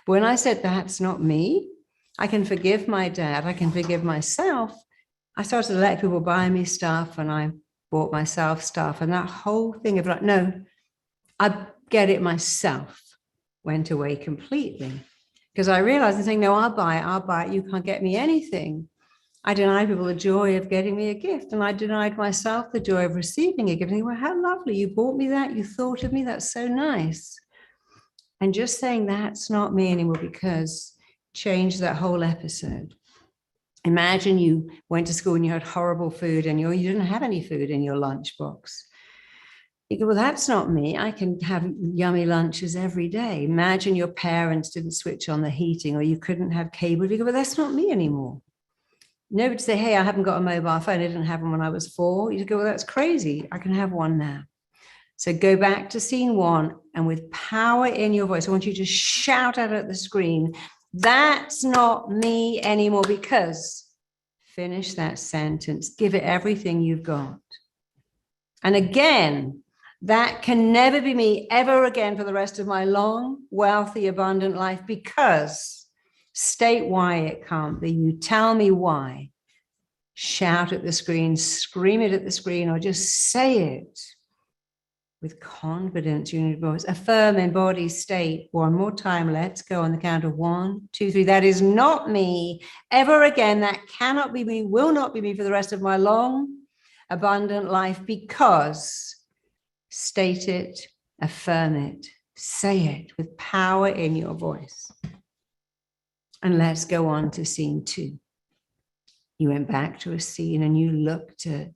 But when I said, that's not me, I can forgive my dad. I can forgive myself. I started to let people buy me stuff, and I bought myself stuff. And that whole thing of like, no, I get it myself went away completely, because I realized and saying, no, I'll buy it. You can't get me anything. I denied people the joy of getting me a gift, and I denied myself the joy of receiving a gift. And well, how lovely, you bought me that, you thought of me, that's so nice. And just saying that's not me anymore, because changed that whole episode. Imagine you went to school and you had horrible food and you didn't have any food in your lunchbox. You go, well, that's not me. I can have yummy lunches every day. Imagine your parents didn't switch on the heating, or you couldn't have cable. You go, well, that's not me anymore. Nobody say, hey, I haven't got a mobile phone. I didn't have one when I was 4. You go, well, that's crazy. I can have one now. So go back to scene 1, and with power in your voice, I want you to shout out at the screen, that's not me anymore, because finish that sentence. Give it everything you've got. And again, that can never be me ever again for the rest of my long, wealthy, abundant life, because state why it can't be. You tell me why. Shout at the screen, scream it at the screen, or just say it with confidence. You need voice. Affirm, embody, state. One more time. Let's go on the count of 1, 2, 3. That is not me ever again. That cannot be me, will not be me for the rest of my long, abundant life, because state it, affirm it, say it with power in your voice. And let's go on to scene 2. You went back to a scene and you looked at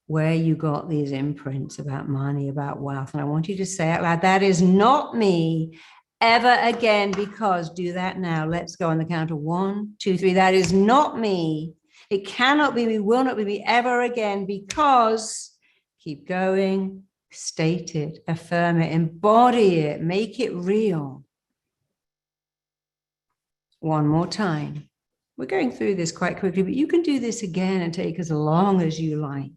where you got these imprints about money, about wealth. And I want you to say out loud, that is not me ever again, because do that now. Let's go on the count of 1, 2, 3. That is not me. It cannot be me, will not be me ever again, because keep going, state it, affirm it, embody it, make it real. One more time. We're going through this quite quickly, but you can do this again and take as long as you like.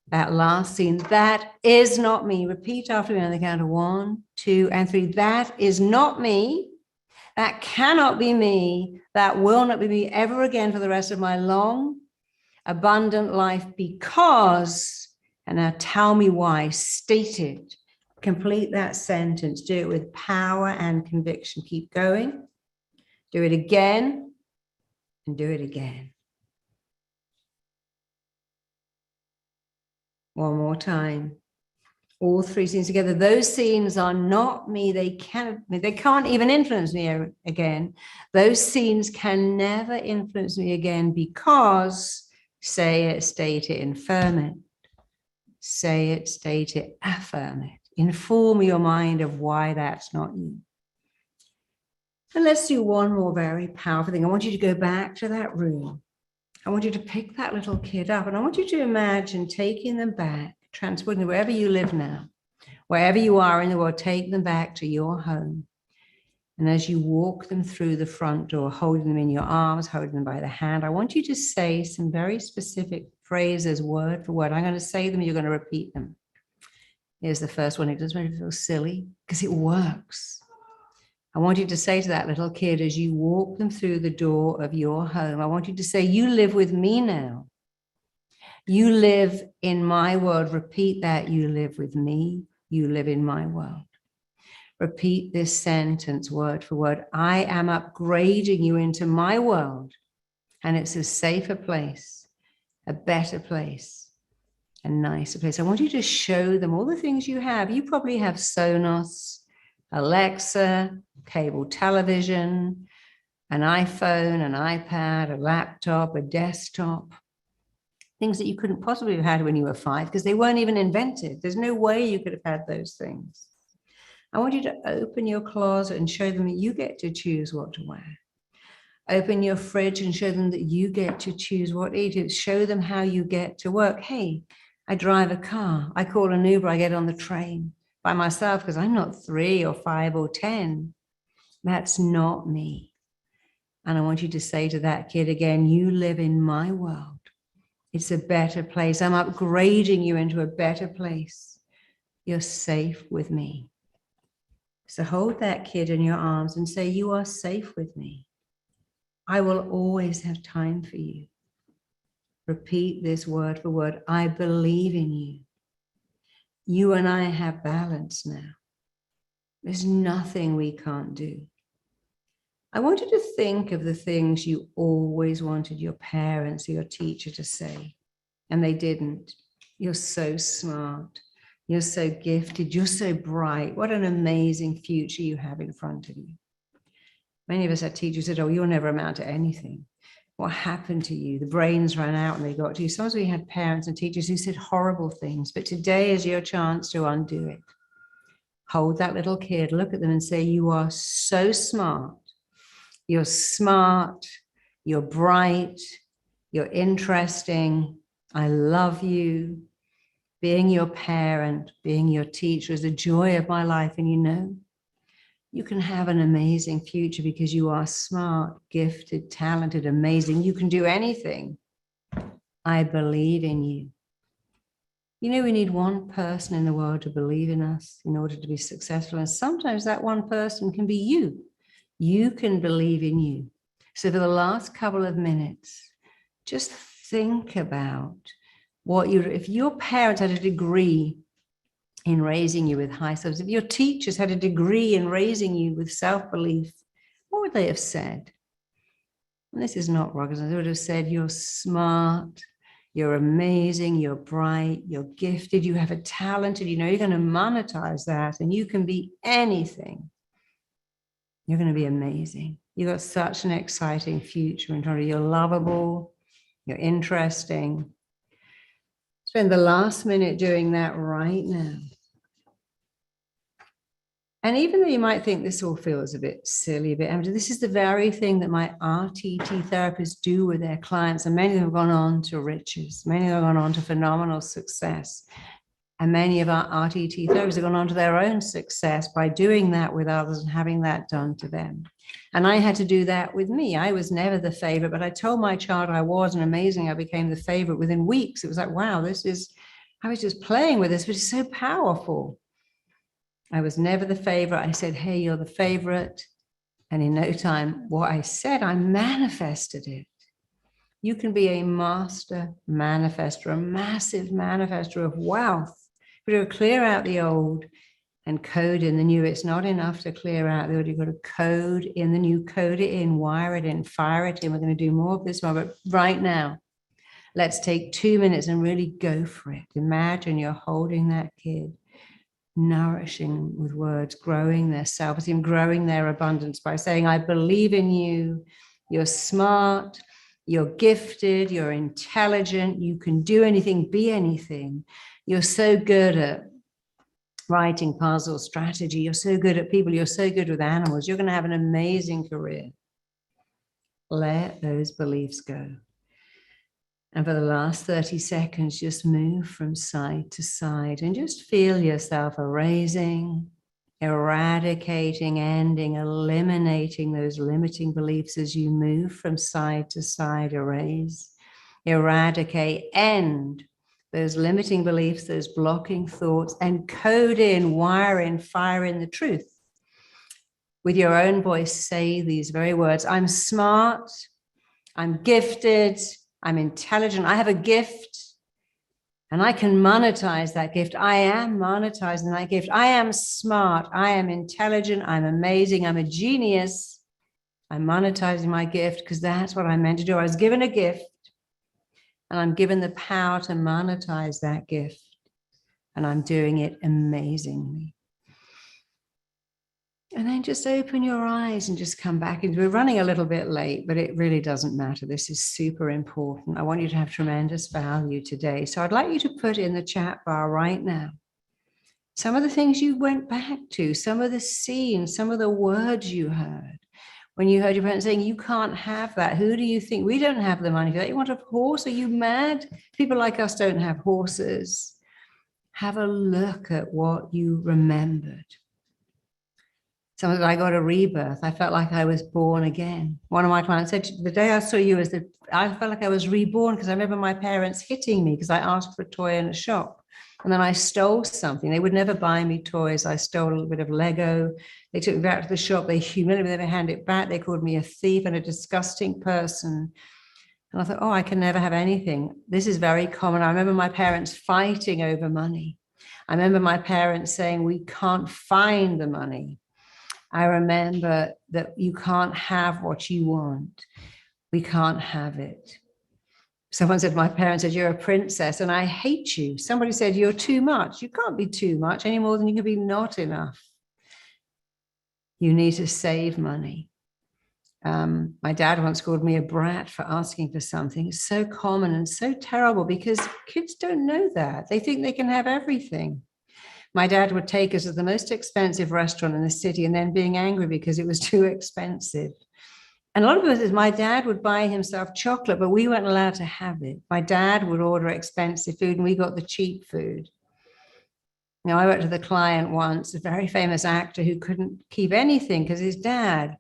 That last scene, that is not me. Repeat after me on the count of 1, 2, and 3. That is not me. That cannot be me. That will not be me ever again for the rest of my long, abundant life, because, and now tell me why, state it. Complete that sentence. Do it with power and conviction. Keep going. Do it again and do it again. One more time. All 3 scenes together. Those scenes are not me. They can't even influence me again. Those scenes can never influence me again, because say it, state it, affirm it. Say it, state it, affirm it. Inform your mind of why that's not you. And let's do one more very powerful thing. I want you to go back to that room. I want you to pick that little kid up, and I want you to imagine taking them back, transporting them wherever you live now, wherever you are in the world, take them back to your home. And as you walk them through the front door, holding them in your arms, holding them by the hand, I want you to say some very specific phrases, word for word. I'm going to say them, you're going to repeat them. Here's the first one. It doesn't make you feel silly, because it works. I want you to say to that little kid, as you walk them through the door of your home, I want you to say, you live with me now. You live in my world. Repeat that. You live with me. You live in my world. Repeat this sentence word for word. I am upgrading you into my world, and it's a safer place, a better place, a nicer place. I want you to show them all the things you have. You probably have Sonos, Alexa, cable television, an iPhone, an iPad, a laptop, a desktop, things that you couldn't possibly have had when you were 5, because they weren't even invented. There's no way you could have had those things. I want you to open your closet and show them that you get to choose what to wear. Open your fridge and show them that you get to choose what to eat. Show them how you get to work. Hey, I drive a car. I call an Uber. I get on the train. by myself because I'm not 3 or 5 or 10. That's not me. And I want you to say to that kid again, you live in my world. It's a better place. I'm upgrading you into a better place. You're safe with me. So hold that kid in your arms and say, you are safe with me. I will always have time for you. Repeat this word for word. I believe in you. You and I have balance now. There's nothing we can't do. I want you to think of the things you always wanted your parents or your teacher to say, and they didn't. You're so smart. You're so gifted. You're so bright. What an amazing future you have in front of you. Many of us had teachers who said, oh, you'll never amount to anything. What happened to you? The brains ran out and they got to you. Sometimes we had parents and teachers who said horrible things, but today is your chance to undo it. Hold that little kid, look at them and say, you are so smart. You're smart. You're bright. You're interesting. I love you. Being your parent, being your teacher is the joy of my life. And you know, you can have an amazing future because you are smart, gifted, talented, amazing. You can do anything. I believe in you. You know, we need one person in the world to believe in us in order to be successful. And sometimes that one person can be you. You can believe in you. So for the last couple of minutes, just think about if your parents had a degree in raising you with high self, if your teachers had a degree in raising you with self-belief, what would they have said? And this is not rocket science. They would have said, you're smart, you're amazing, you're bright, you're gifted, you have a talent, and you know you're going to monetize that, and you can be anything. You're going to be amazing. You've got such an exciting future in front of you. You're lovable, you're interesting. Spend the last minute doing that right now. And even though you might think this all feels a bit silly, a bit empty, this is the very thing that my RTT therapists do with their clients. And many of them have gone on to riches. Many of them have gone on to phenomenal success. And many of our RTT therapists have gone on to their own success by doing that with others and having that done to them. And I had to do that with me. I was never the favorite, but I told my child I was, and amazing, I became the favorite within weeks. It was like, wow, I was just playing with this, but it's so powerful. I was never the favorite. I said, hey, you're the favorite. And in no time, what I said, I manifested it. You can be a master manifester, a massive manifester of wealth. But to clear out the old and code in the new. It's not enough to clear out the old. You've got to code in the new, code it in, wire it in, fire it in. We're going to do more of this more, but right now, let's take 2 minutes and really go for it. Imagine you're holding that kid, nourishing with words, growing their self-esteem, growing their abundance by saying, I believe in you. You're smart. You're gifted. You're intelligent. You can do anything, be anything. You're so good at writing puzzles, strategy. You're so good at people. You're so good with animals. You're going to have an amazing career. Let those beliefs go. And for the last 30 seconds, just move from side to side and just feel yourself erasing, eradicating, ending, eliminating those limiting beliefs as you move from side to side. Erase, eradicate, end those limiting beliefs, those blocking thoughts, and code in, wire in, fire in the truth. With your own voice, say these very words. I'm smart. I'm gifted. I'm intelligent. I have a gift and I can monetize that gift. I am monetizing that gift. I am smart. I am intelligent. I'm amazing. I'm a genius. I'm monetizing my gift because that's what I'm meant to do. I was given a gift and I'm given the power to monetize that gift. And I'm doing it amazingly. And then just open your eyes and just come back. We're running a little bit late, but it really doesn't matter. This is super important. I want you to have tremendous value today. So I'd like you to put in the chat bar right now some of the things you went back to, some of the scenes, some of the words you heard. When you heard your parents saying, you can't have that. Who do you think? We don't have the money for that. You want a horse? Are you mad? People like us don't have horses. have a look at what you remembered. Someone said, I got a rebirth. I felt like I was born again. One of my clients said, the day I saw you I felt like I was reborn because I remember my parents hitting me because I asked for a toy in a shop. And then I stole something. They would never buy me toys. I stole a little bit of Lego. They took me back to the shop. They humiliated me. They never handed it back. They called me a thief and a disgusting person. And I thought, oh, I can never have anything. This is very common. I remember my parents fighting over money. I remember my parents saying, we can't find the money. I remember that you can't have what you want. We can't have it. Someone said, my parents said, you're a princess and I hate you. Somebody said, you're too much. You can't be too much any more than you can be not enough. You need to save money. My dad once called me a brat for asking for something. It's so common and so terrible because kids don't know that. They think they can have everything. My dad would take us to the most expensive restaurant in the city and then being angry because it was too expensive. And a lot of us, my dad would buy himself chocolate, but we weren't allowed to have it. My dad would order expensive food and we got the cheap food. Now, I worked with a client once, a very famous actor who couldn't keep anything because his dad,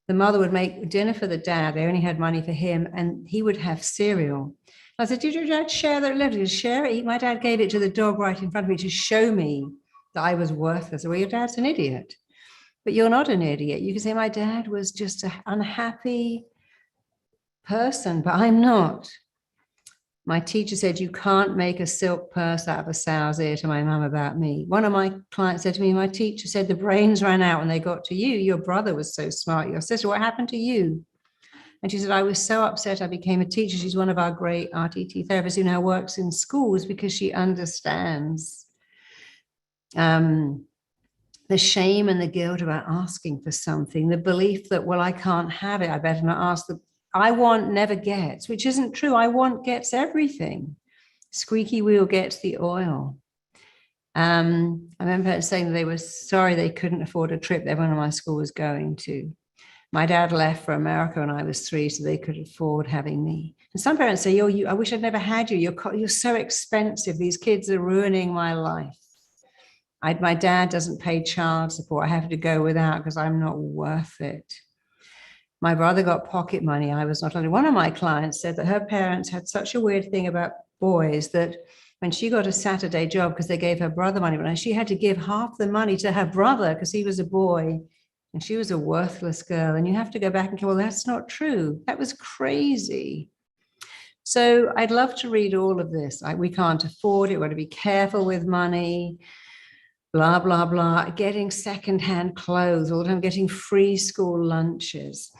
the mother would make dinner for the dad. They only had money for him and he would have cereal. I said, did your dad share that left? Did he share it? My dad gave it to the dog right in front of me to show me that I was worthless. Well, your dad's an idiot. But you're not an idiot. You can say, my dad was just an unhappy person, but I'm not. My teacher said, you can't make a silk purse out of a sow's ear to my mum about me. One of my clients said to me, my teacher said the brains ran out when they got to you. Your brother was so smart. Your sister, what happened to you? And she said, I was so upset I became a teacher. She's one of our great RTT therapists who now works in schools because she understands the shame and the guilt about asking for something, the belief that, well, I can't have it. I better not ask. I want never gets, which isn't true. I want gets everything. Squeaky wheel gets the oil. I remember saying that they were sorry they couldn't afford a trip that everyone in my school was going to. My dad left for America when I was 3, so they could afford having me. And some parents say, oh, I wish I'd never had you. You're so expensive. These kids are ruining my life. My dad doesn't pay child support. I have to go without because I'm not worth it. My brother got pocket money. I was not only. One of my clients said that her parents had such a weird thing about boys that when she got a Saturday job, because they gave her brother money, but she had to give half the money to her brother because he was a boy. And she was a worthless girl. And you have to go back and go, well, that's not true. That was crazy. So I'd love to read all of this. We can't afford it. We've got to be careful with money, blah, blah, blah. Getting secondhand clothes all the time, getting free school lunches,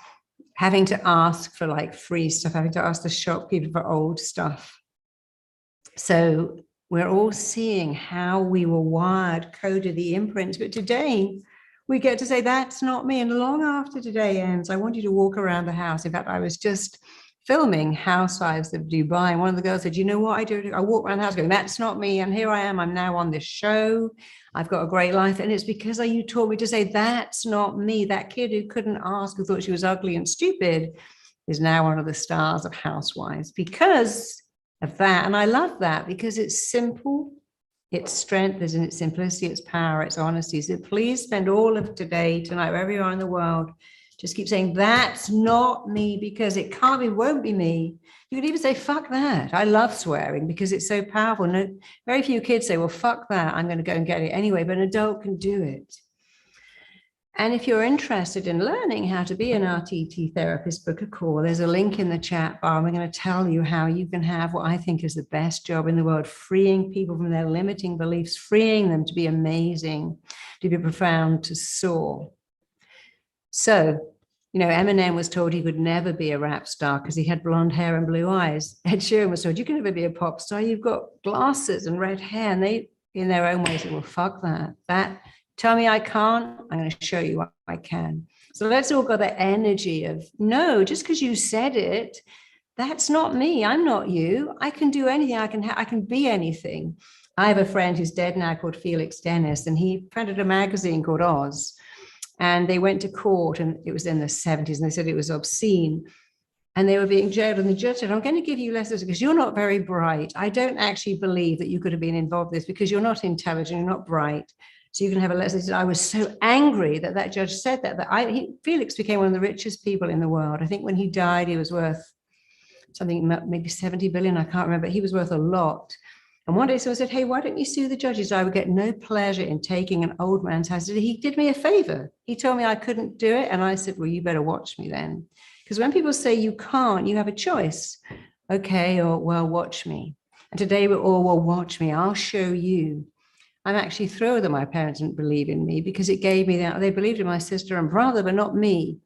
having to ask for like free stuff, having to ask the shopkeeper for old stuff. So we're all seeing how we were wired, coded the imprints. But today, we get to say, that's not me. And long after today ends, I want you to walk around the house. In fact, I was just filming Housewives of Dubai. And one of the girls said, you know what I do? I walk around the house going, that's not me. And here I am. I'm now on this show. I've got a great life. And it's because you taught me to say, that's not me. That kid who couldn't ask, who thought she was ugly and stupid, is now one of the stars of Housewives because of that. And I love that because it's simple. Its strength is in its simplicity, its power, its honesty. So please spend all of today, tonight, wherever you are in the world, just keep saying, that's not me, because it can't be, won't be me. You could even say, fuck that. I love swearing because it's so powerful. No, very few kids say, well, fuck that. I'm going to go and get it anyway, but an adult can do it. And if you're interested in learning how to be an RTT therapist, book a call. There's a link in the chat bar. We're going to tell you how you can have what I think is the best job in the world, freeing people from their limiting beliefs, freeing them to be amazing, to be profound, to soar. So, Eminem was told he could never be a rap star because he had blonde hair and blue eyes. Ed Sheeran was told, you can never be a pop star. You've got glasses and red hair. And they, in their own way, said, well, fuck that. Tell me I can't, I'm going to show you I can. So let's all got that energy of, no, just because you said it, that's not me. I'm not you. I can do anything. I can be anything. I have a friend who's dead now called Felix Dennis, and he printed a magazine called Oz. And they went to court, and it was in the 70s, and they said it was obscene. and they were being jailed. And the judge said, I'm going to give you lessons because you're not very bright. I don't actually believe that you could have been involved in this because you're not intelligent, you're not bright. So you can have a lesson. I was so angry that that judge said that Felix became one of the richest people in the world. I think when he died, he was worth something, maybe 70 billion. I can't remember. He was worth a lot. And one day someone said, hey, why don't you sue the judges? I would get no pleasure in taking an old man's house. He did me a favor. He told me I couldn't do it. And I said, well, you better watch me then. Because when people say you can't, you have a choice. Okay, or well, watch me. And today we're all, well, watch me. I'll show you. I'm actually thrilled that my parents didn't believe in me because it gave me that. They believed in my sister and brother, but not me.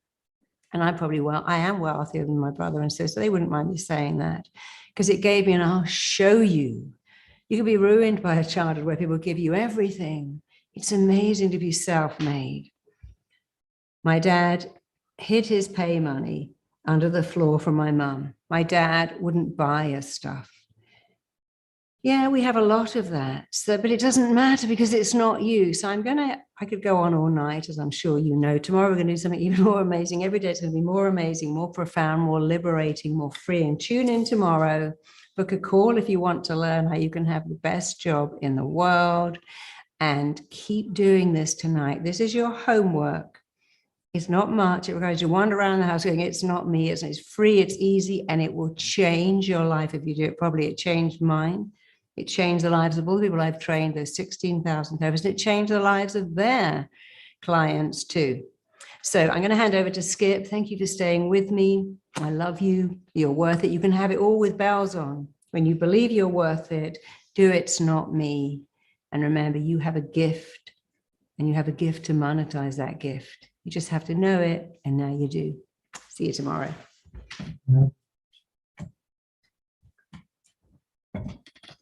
And I am wealthier than my brother and sister. They wouldn't mind me saying that because it gave me an I'll show you. You can be ruined by a childhood where people give you everything. It's amazing to be self-made. My dad hid his pay money under the floor from my mum. My dad wouldn't buy us stuff. Yeah, we have a lot of that. But it doesn't matter because it's not you. So I could go on all night, as I'm sure you know. Tomorrow we're going to do something even more amazing. Every day it's going to be more amazing, more profound, more liberating, more freeing. Tune in tomorrow. Book a call if you want to learn how you can have the best job in the world, and keep doing this tonight. This is your homework. It's not much. It requires you to wander around the house going, it's not me. It's free, it's easy, and it will change your life if you do it properly. It changed mine. It changed the lives of all the people I've trained, those 16,000 therapists. It changed the lives of their clients too. So I'm going to hand over to Skip. Thank you for staying with me. I love you. You're worth it. You can have it all with bells on. When you believe you're worth it, do It's Not Me. And remember, you have a gift, and you have a gift to monetize that gift. You just have to know it, and now you do. See you tomorrow.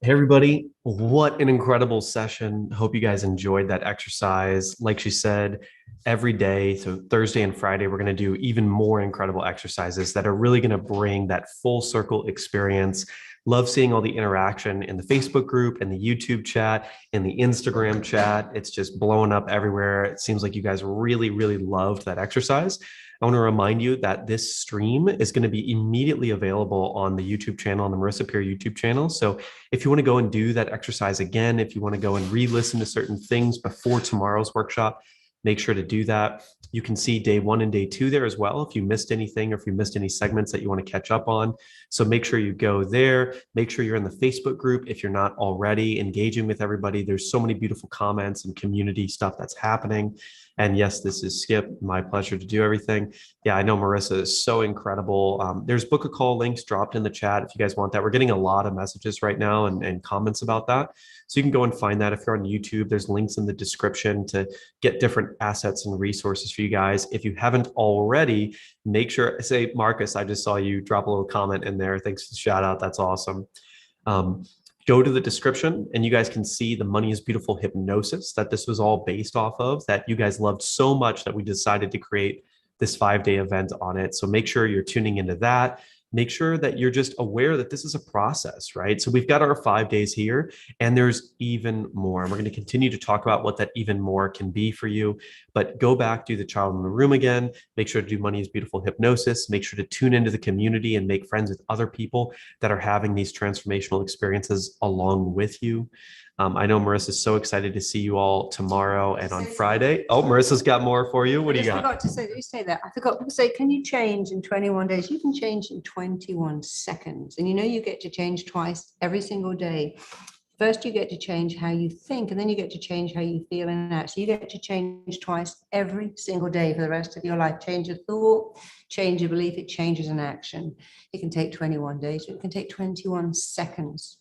Hey, everybody. What an incredible session. Hope you guys enjoyed that exercise. Like she said, every day, so Thursday and Friday, we're going to do even more incredible exercises that are really going to bring that full circle experience. Love seeing all the interaction in the Facebook group and the YouTube chat and the Instagram chat. It's just blowing up everywhere. It seems like you guys really, really loved that exercise. I want to remind you that this stream is going to be immediately available on the YouTube channel, on the Marisa Peer YouTube channel. So if you want to go and do that exercise again, if you want to go and re-listen to certain things before tomorrow's workshop, make sure to do that. You can see day 1 and day 2 there as well if you missed anything or if you missed any segments that you want to catch up on. So make sure you go there. Make sure you're in the Facebook group if you're not already engaging with everybody. There's so many beautiful comments and community stuff that's happening. And yes, this is Skip. My pleasure to do everything. Yeah, I know Marisa is so incredible. There's book a call links dropped in the chat if you guys want that. We're getting a lot of messages right now and comments about that. So you can go and find that. If you're on YouTube, there's links in the description to get different assets and resources for you guys. If you haven't already, make sure, say, Marcus, I just saw you drop a little comment in there. Thanks for the shout out. That's awesome. Go to the description and you guys can see the Money is Beautiful hypnosis that this was all based off of, that you guys loved so much that we decided to create this 5-day event on it. So make sure you're tuning into that. Make sure that you're just aware that this is a process, right? So we've got our 5 days here and there's even more. And we're going to continue to talk about what that even more can be for you. But go back, do the child in the room again. Make sure to do Money is Beautiful hypnosis. Make sure to tune into the community and make friends with other people that are having these transformational experiences along with you. I know Marissa's so excited to see you all tomorrow and on Friday. Oh, Marissa's got more for you. What do you got? I forgot to say, you say that. I forgot to say, can you change in 21 days? You can change in 21 seconds. And you know, you get to change twice every single day. First, you get to change how you think, and then you get to change how you feel and act. So you get to change twice every single day for the rest of your life. Change your thought, change your belief, it changes an action. It can take 21 days, it can take 21 seconds.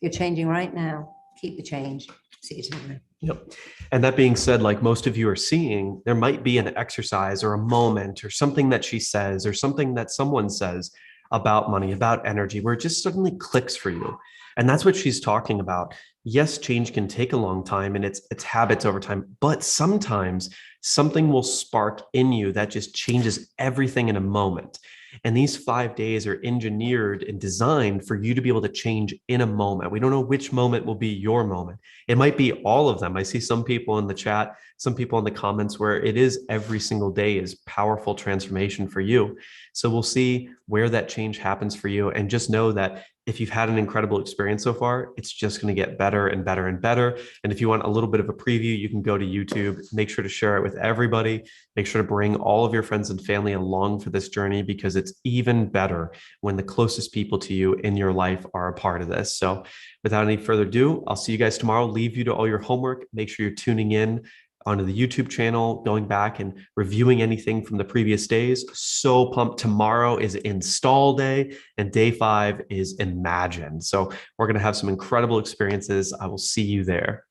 You're changing right now. Keep the change. See you tomorrow. Yep. And that being said, like most of you are seeing, there might be an exercise or a moment or something that she says or something that someone says about money, about energy, where it just suddenly clicks for you. And that's what she's talking about. Yes, change can take a long time and it's habits over time, but sometimes something will spark in you that just changes everything in a moment. And these 5 days are engineered and designed for you to be able to change in a moment. We don't know which moment will be your moment. It might be all of them. I see some people in the chat, some people in the comments where it is every single day is powerful transformation for you. So we'll see where that change happens for you. And just know that if you've had an incredible experience so far, it's just going to get better and better and better. And if you want a little bit of a preview, you can go to YouTube. Make sure to share it with everybody. Make sure to bring all of your friends and family along for this journey, because it's even better when the closest people to you in your life are a part of this. So without any further ado, I'll see you guys tomorrow. Leave you to all your homework. Make sure you're tuning in onto the YouTube channel, going back and reviewing anything from the previous days. So pumped. Tomorrow is install day and day 5 is imagine. So we're going to have some incredible experiences. I will see you there.